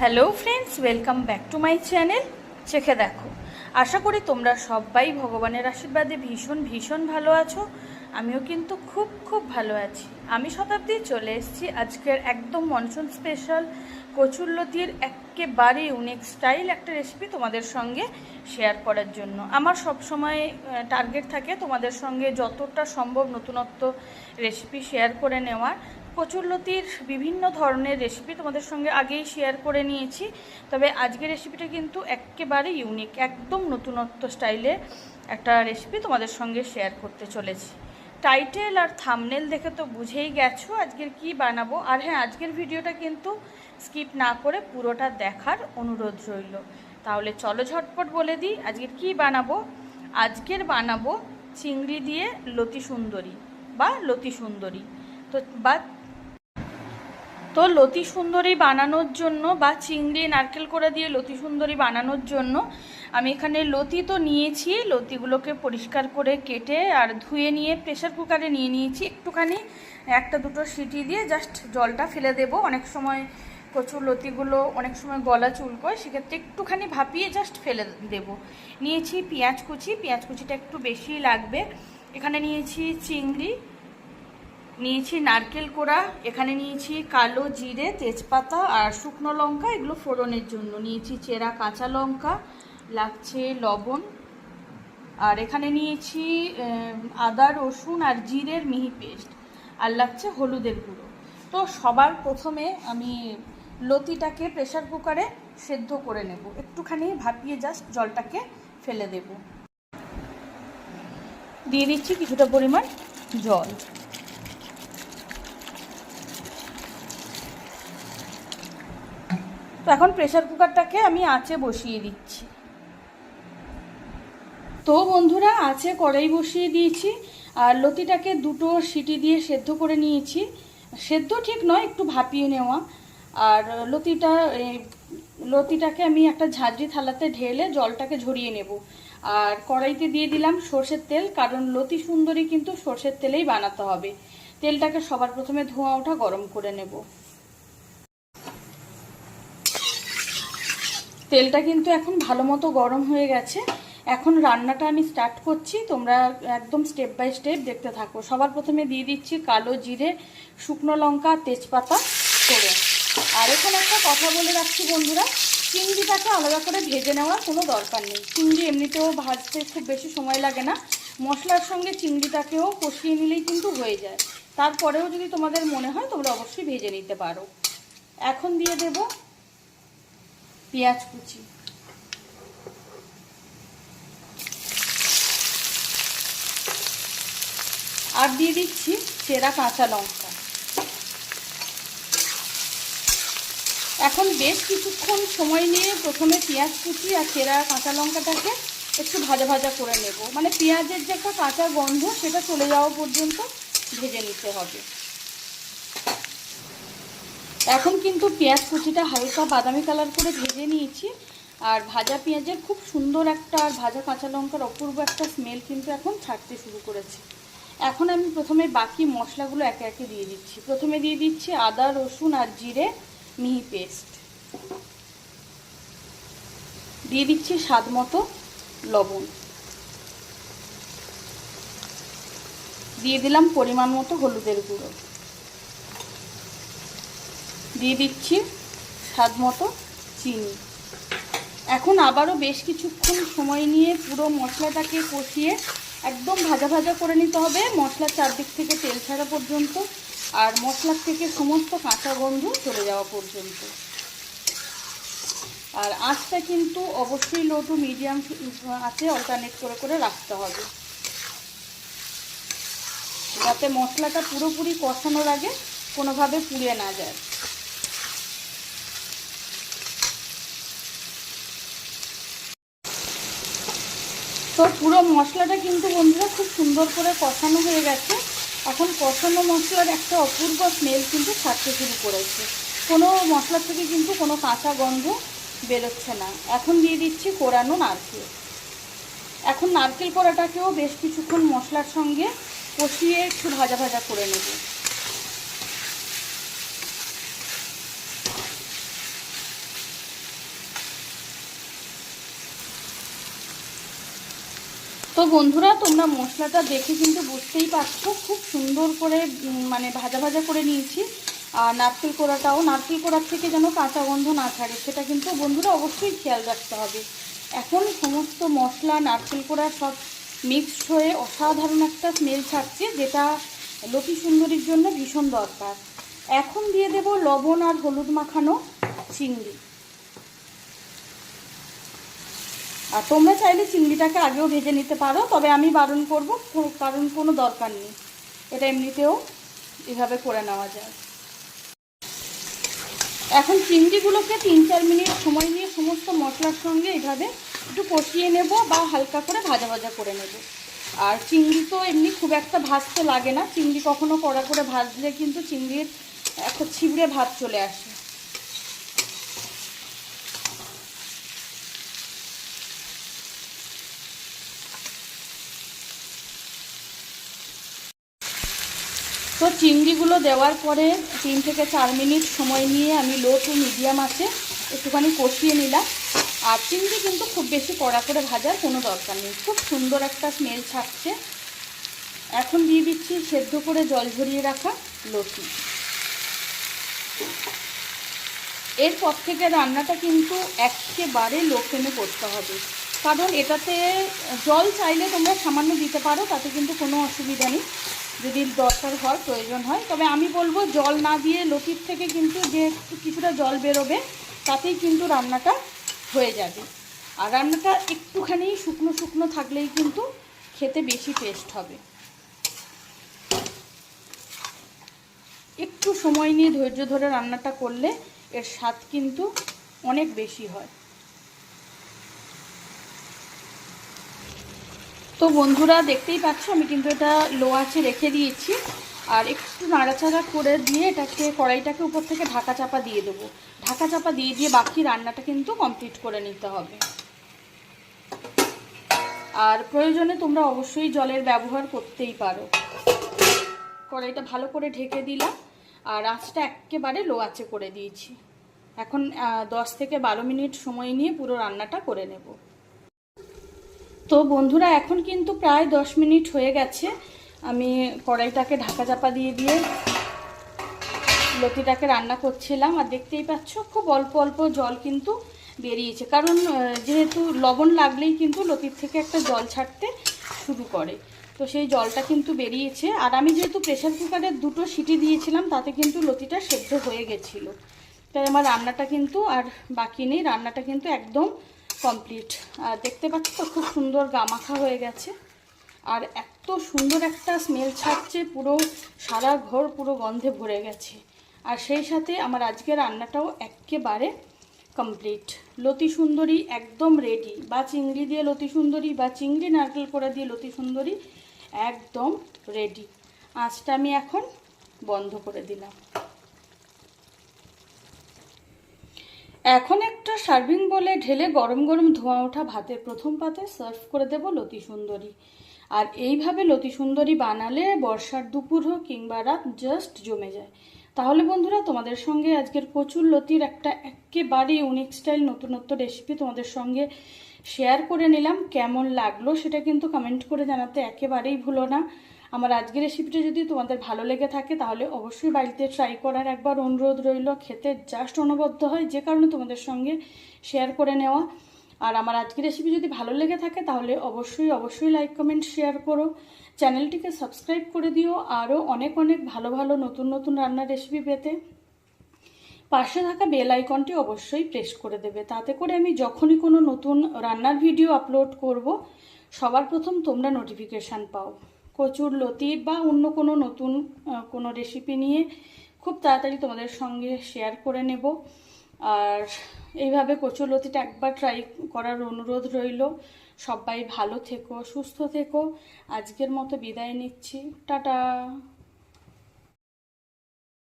Hello friends, welcome back to my channel চেখে দেখো। আশা করি তোমরা সবাই ভগবানের আশীর্বাদে ভীষণ ভীষণ ভালো আছো। আমিও কিন্তু খুব ভালো আছি। আমি শতাব্দী চলে এসেছি আজকের একদম মনসুন স্পেশাল কচুরলতির একেবারে ইউনিক স্টাইল একটা রেসিপি তোমাদের সঙ্গে শেয়ার করার জন্য। আমার সব সময় টার্গেট থাকে তোমাদের সঙ্গে যতটা সম্ভব নতুনত্ব রেসিপি শেয়ার করে নেওয়ার। কচুরলতির বিভিন্ন ধরনের রেসিপি তোমাদের সঙ্গে আগেই শেয়ার করে নিয়েছি, তবে আজকের রেসিপিটা কিন্তু একেবারে ইউনিক, একদম নতুনত্ব স্টাইলে একটা রেসিপি তোমাদের সঙ্গে শেয়ার করতে চলেছি। টাইটেল আর থাম্বনেল দেখে তো বুঝেই গেছো আজকের কি বানাবো। আর হ্যাঁ, আজকের ভিডিওটা কিন্তু স্কিপ না করে পুরোটা দেখার অনুরোধ রইল। তাহলে চলো ঝটপট বলে দিই আজকের কি বানাবো। আজকের বানাবো চিংড়ি দিয়ে লতি সুন্দরী বা লতি সুন্দরী। তো লতি সুন্দরী বানানোর জন্য বা চিংড়ি নারকেল কোড়া দিয়ে লতি সুন্দরী বানানোর জন্য আমি এখানে লতি তো নিয়েছি, লতিগুলোকে পরিষ্কার করে কেটে আর ধুয়ে নিয়ে প্রেসার কুকারে নিয়ে নিয়েছি। একটুখানি একটা দুটো সিটি দিয়ে জাস্ট জলটা ফেলে দেব। অনেক সময় কচুর লতিগুলো অনেক সময় গলা চুলকোয়, সেক্ষেত্রে একটুখানি ভাপিয়ে জাস্ট ফেলে দেব। নিয়েছি পেঁয়াজ কুচিটা একটু বেশিই লাগবে। এখানে নিয়েছি চিংড়ি, নিয়েছি নারকেল কোড়া, এখানে নিয়েছি কালো জিরে, তেজপাতা আর শুকনো লঙ্কা, এগুলো ফোড়নের জন্য। নিয়েছি চেরা কাঁচা লঙ্কা, লাগছে লবণ, আর এখানে নিয়েছি আদা রসুন আর জিরের মিহি পেস্ট, আর লাগছে হলুদের গুঁড়ো। তো সবার প্রথমে আমি লতিটাকে প্রেসার কুকারে সেদ্ধ করে নেব। একটুখানি ভাপিয়ে জাস্ট জলটাকে ফেলে দেব। দিয়ে দিচ্ছি কিছুটা পরিমাণ জল। তো এখন প্রেসার কুকারটাকে আমি আঁচে বসিয়ে দিচ্ছি। তো বন্ধুরা, আঁচে কড়াই বসিয়ে দিয়েছি আর লতিটাকে দুটো সিটি দিয়ে সেদ্ধ করে নিয়েছি। সেদ্ধ ঠিক নয়, একটু ভাপিয়ে নেওয়া। আর লতিটাকে আমি একটা ঝাঁঝরি থালাতে ঢেলে জলটাকে ঝরিয়ে নেব। আর কড়াইতে দিয়ে দিলাম সর্ষের তেল, কারণ লতি সুন্দরী কিন্তু সর্ষের তেলেই বানাতে হবে। তেলটাকে সবার প্রথমে ধোঁয়া ওঠা গরম করে নেব। তেলটা কিন্তু এখন ভালো মতো গরম হয়ে গেছে। এখন রান্নাটা আমি স্টার্ট করছি, তোমরা একদম স্টেপ বাই স্টেপ দেখতে থাকো। সবার প্রথমে দিয়ে দিচ্ছি কালো জিরে, শুকনো লঙ্কা, তেজপাতা ফোড়ন। আর এখানে একটা কথা বলে রাখছি বন্ধুরা, চিংড়িটাকে আলাদা করে ভেজে নেওয়ার কোনো দরকার নেই। চিংড়ি এমনিতেও ভাজতে খুব বেশি সময় লাগে না, মশলার সঙ্গে চিংড়িটাকেও কষিয়ে নিলেই কিন্তু হয়ে যায়। তারপরেও যদি তোমাদের মনে হয় তোমরা অবশ্যই ভেজে নিতে পারো। এখন দিয়ে দেব পেঁয়াজ কুচি, আর দিয়ে দিচ্ছি চেরা কাঁচা লঙ্কা। এখন বেশ কিছুক্ষণ সময় নিয়ে প্রথমে পেঁয়াজ কুচি আর চেরা কাঁচা লঙ্কাটাকে একটু ভাজা ভাজা করে নেব। মানে পেঁয়াজের যে একটা কাঁচা গন্ধ সেটা চলে যাওয়া পর্যন্ত ভেজে নিতে হবে। এখন কিন্তু পেঁয়াজ কুচিটা হালকা বাদামি কালার করে ভেজে নিয়েছি। আর ভাজা পেঁয়াজের খুব সুন্দর একটা আর ভাজা কাঁচা লঙ্কার অপূর্ব একটা স্মেল কিন্তু এখন ছাড়তে শুরু করেছে। এখন আমি প্রথমে বাকি মশলাগুলো একে একে দিয়ে দিচ্ছি। প্রথমে দিয়ে দিচ্ছি আদা রসুন আর জিরে মিহি পেস্ট, দিয়ে দিচ্ছি স্বাদ মতো লবণ, দিয়ে দিলাম পরিমাণ মতো হলুদের গুঁড়ো, দিয়ে দিচ্ছি স্বাদ মতো চিনি। এখন আবারও বেশ কিছুক্ষণ সময় নিয়ে পুরো মশলাটাকে কষিয়ে একদম ভাজা ভাজা করে নিতে হবে, মশলার চারদিক থেকে তেল ছাড়া পর্যন্ত আর মশলার থেকে সমস্ত কাঁচা গন্ধ চলে যাওয়া পর্যন্ত। আর আঁচটা কিন্তু অবশ্যই লো টু মিডিয়াম আঁচে অল্টারনেট করে করে রাখতে হবে, যাতে মশলাটা পুরোপুরি কষানোর আগে কোনোভাবে পুড়ে না যায়। তো পুরো মশলাটা কিন্তু বন্ধুরা খুব সুন্দর করে কষানো হয়ে গেছে। এখন কষানো মশলার একটা অপূর্ব স্মেল কিন্তু ছাড়তে শুরু করেছে, কোনো মশলা থেকে কিন্তু কোনো কাঁচা গন্ধ বেরোচ্ছে না। এখন দিয়ে দিচ্ছি কোরানো নারকেল। এখন নারকেল কোড়াটাকেও বেশ কিছুক্ষণ মশলার সঙ্গে কষিয়ে একটু ভাজা ভাজা করে নেব। তো বন্ধুরা, তোমরা মশলাটা দেখে কিন্তু বুঝতেই পারছো খুব সুন্দর করে মানে ভাজা ভাজা করে নিয়েছি। আর নারকেল কোড়ার থেকে যেন কাঁচা গন্ধ না ছাড়ে, সেটা কিন্তু বন্ধুরা অবশ্যই খেয়াল রাখতে হবে। এখন সমস্ত মশলা নারকেল কোড়া সব মিক্সড হয়ে অসাধারণ একটা স্মেল ছাড়ছে, যেটা লতি সুন্দরীর জন্য ভীষণ দরকার। এখন দিয়ে দেব লবণ আর হলুদ মাখানো চিংড়ি। আর তোমরা চাইলে চিংড়িটাকে আগেও ভেজে নিতে পারো, তবে আমি বারণ করব, কারণ কোনো দরকার নেই, এটা এমনিতেও এভাবে করে নেওয়া যায়। এখন চিংড়িগুলোকে 3-4 মিনিট সময় নিয়ে সমস্ত মশলার সঙ্গে এইভাবে একটু কষিয়ে নেব বা হালকা করে ভাজা ভাজা করে নেব। আর চিংড়ি তো এমনি খুব একটা ভাজতে লাগে না, চিংড়ি কখনো কড়া করে ভাজলে কিন্তু চিংড়ির একটা ছিবড়ে ভাত চলে আসে। তো চিংড়িগুলো দেওয়ার পরে 3 থেকে 4 মিনিট সময় নিয়ে আমি লো টু মিডিয়াম আছে একটুখানি কষিয়ে নিলাম। আর চিংড়ি কিন্তু খুব বেশি কড়া করে ভাজার কোনো দরকার নেই, খুব সুন্দর একটা স্মেল ছাড়ছে। এখন দিয়ে দিচ্ছি সেদ্ধ করে জল ঝরিয়ে রাখা লতি। এরপর থেকে রান্নাটা কিন্তু একেবারে লো ফ্লেমে করতে হবে, কারণ এটাতে জল চাইলে তোমরা সামান্য দিতে পারো, তাতে কিন্তু কোনো অসুবিধা নেই যদি দরকার হয়, প্রয়োজন হয়। তবে আমি বলবো জল না দিয়ে লতির থেকে কিন্তু যে কিছুটা জল বেরোবে তাতেই কিন্তু রান্নাটা হয়ে যাবে। আর রান্নাটা একটুখানি শুকনো শুকনো থাকলেই কিন্তু খেতে বেশি টেস্ট হবে। একটু সময় নিয়ে ধৈর্য ধরে রান্নাটা করলে এর স্বাদ কিন্তু অনেক বেশি হয়। তো বন্ধুরা, দেখতেই পাচ্ছ আমি কিন্তু এটা লো আঁচে রেখে দিয়েছি। আর একটু নাড়াচাড়া করে দিয়ে এটাকে কড়াইটাকে উপর থেকে ঢাকা চাপা দিয়ে দেবো। ঢাকা চাপা দিয়ে বাকি রান্নাটা কিন্তু কমপ্লিট করে নিতে হবে। আর প্রয়োজনে তোমরা অবশ্যই জলের ব্যবহার করতেই পারো। কড়াইটা ভালো করে ঢেকে দিলাম আর আঁচটা একেবারে লো আঁচে করে দিয়েছি। এখন 10 থেকে 12 মিনিট সময় নিয়ে পুরো রান্নাটা করে নেব। তো বন্ধুরা, এখন কিন্তু প্রায় 10 মিনিট হয়ে গেছে। আমি কড়াইটাকে ঢাকা চাপা দিয়ে লতিটাকে রান্না করছিলাম। আর দেখতেই পাচ্ছ খুব অল্প অল্প জল কিন্তু বেরিয়েছে, কারণ যেহেতু লবণ লাগলেই কিন্তু লতির থেকে একটা জল ছাড়তে শুরু করে, তো সেই জলটা কিন্তু বেরিয়েছে। আর আমি যেহেতু প্রেসার কুকারে 2টো সিটি দিয়েছিলাম, তাতে কিন্তু লতিটা সেদ্ধ হয়ে গেছিলো, তাই আমার রান্নাটা কিন্তু আর বাকি নেই, রান্নাটা কিন্তু একদম কমপ্লিট। আর দেখতে পাচ্ছ তো খুব সুন্দর গামাখা হয়ে গেছে, আর এত সুন্দর একটা স্মেল ছাড়ছে, পুরো সারা ঘর পুরো গন্ধে ভরে গেছে। আর সেই সাথে আমার আজকের রান্নাটাও একেবারে কমপ্লিট। লতি সুন্দরী একদম রেডি, বা চিংড়ি দিয়ে লতি সুন্দরী বা চিংড়ি নারকেল কোড়া দিয়ে লতি সুন্দরী একদম রেডি। আঁচটা আমি এখন বন্ধ করে দিলাম। এখন একটা সার্ভিং বলে ঢেলে গরম গরম ধোঁয়া ওঠা ভাতের প্রথম পাতে সার্ভ করে দেব লতি সুন্দরী। আর এইভাবে লতি সুন্দরী বানালে বর্ষার দুপুর হোক কিংবা রাত জাস্ট জমে যায়। তাহলে বন্ধুরা, তোমাদের সঙ্গে আজকের কচুর লতির একটা একেবারে ইউনিক স্টাইল নতুনত্ব রেসিপি তোমাদের সঙ্গে শেয়ার করে নিলাম। কেমন লাগলো সেটা কিন্তু কমেন্ট করে জানাতে একেবারেই ভুলো না। আমার আজকের রেসিপিটা যদি তোমাদের ভালো লেগে থাকে তাহলে অবশ্যই বাড়িতে ট্রাই করার একবার অনুরোধ রইল। খেতে জাস্ট অনবদ্য হয়, যে কারণে তোমাদের সঙ্গে শেয়ার করে নেওয়া। আর আমার আজকের রেসিপি যদি ভালো লেগে থাকে তাহলে অবশ্যই লাইক কমেন্ট শেয়ার করো, চ্যানেলটিকে সাবস্ক্রাইব করে দিও। আরও অনেক অনেক ভালো ভালো নতুন নতুন রান্নার রেসিপি পেতে পাশে থাকা বেল আইকনটি অবশ্যই প্রেস করে দেবে, তাতে করে আমি যখনই কোনো নতুন রান্নার ভিডিও আপলোড করব সবার প্রথম তোমরা নোটিফিকেশান পাও। কচুর লতি বা অন্য কোনো নতুন কোনো রেসিপি নিয়ে খুব তাড়াতাড়ি তোমাদের সঙ্গে শেয়ার করে নেব। আর এইভাবে কচুর লতিটা একবার ট্রাই করার অনুরোধ রইল। সবাই ভালো থেকো, সুস্থ থেকো। আজকের মতো বিদায় নিচ্ছি, টাটা।